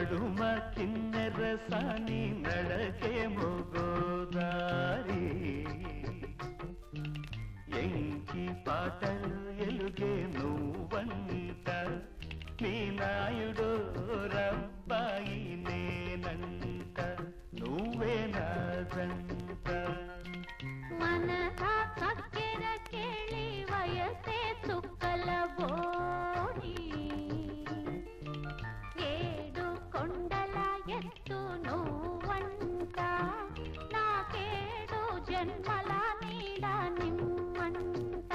నడుమ కిన్నెర సాని నడకేమో గోదారి ఎంకి పాటలు ఎలుగే నువ్వంట నీ నాయుడు రబ్బాయి నేనంట నువ్వే నాదంట మనసా చక్కెర కేళి వయసే చుక్కల బోడి ఏడు కొండల ఎత్తు నువ్వంట నాకేడు జన్మల నీడ నిమ్మంట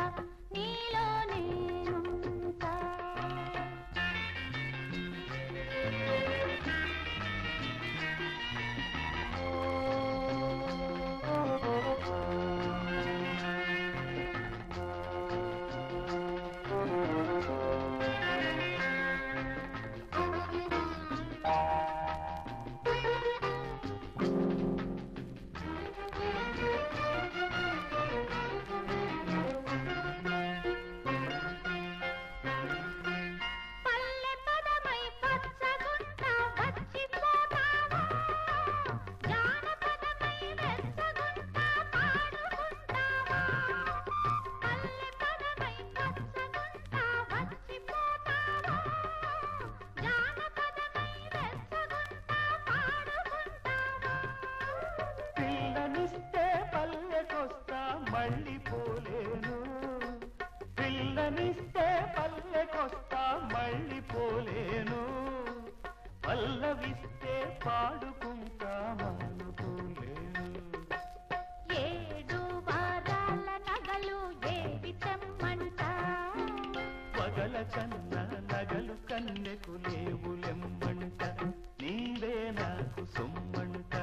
నీలో నేనుంట మళ్ళీ పోలేను పిల్లనిస్తే పల్లెకొస్తా మళ్ళీ పోలేను పల్లవిస్తే పాడుకుంటామనుకోలేను ఏడు వారాల నగలు ఏవి తెమ్మంట పగల కన్న నగలు కన్నెకు లేవులెమ్మంట నీవే నాకు సొమ్మంట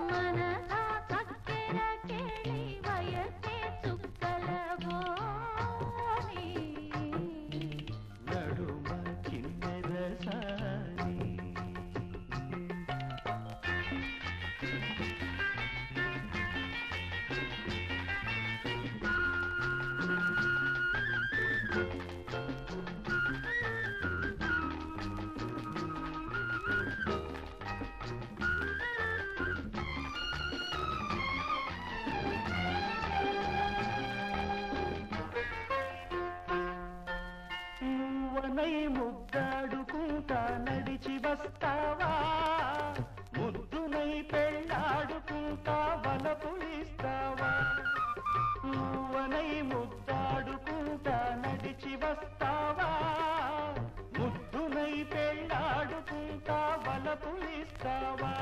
మనసా చక్కెర కేళి వయసే చుక్కల బోడి నడుమ కిన్నెర సాని నువ్వనై ముద్దాడుకుంటా నడిచి వస్తావా ముద్దునై పెళ్ళాడుకుంటా వలపులిస్తావా నువ్వనై ముద్దాడుకుంటా నడిచి వస్తావా ముద్దునై పెళ్ళాడుకుంటా వలపులిస్తావా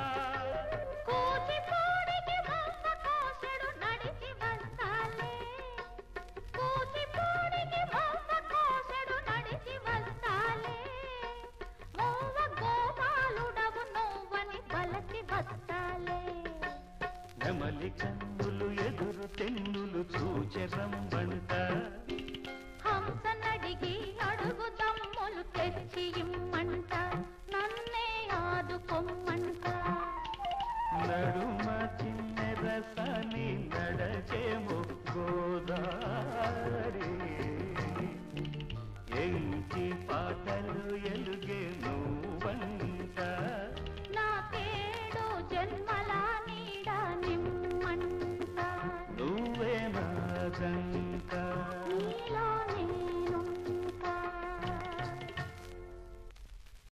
కూచిపూడికి మమ్మ కోసెడు నడిచి వస్తాలే కూచిపూడికి మమ్మ కోసెడు నడిచి వస్తాలే మూవ గోపాలుడవు నువ్వని బలసి వస్తాలే నెమలి కన్నులు ఎదురు తెన్నులు చూచెరంబంట హంస నడిగి అడుగు దమ్ములు తెచ్చి ఇమ్మంట నన్నే ఆదుకొమ్మంట నడుమ చిన్నెర సాని నడచేమో గోదారి ఎంకి పాటలు ఎలుగే నువ్వంట నాకేడు జన్మల నీడ నిమ్మంట నువ్వే నాదంట నీలో నీ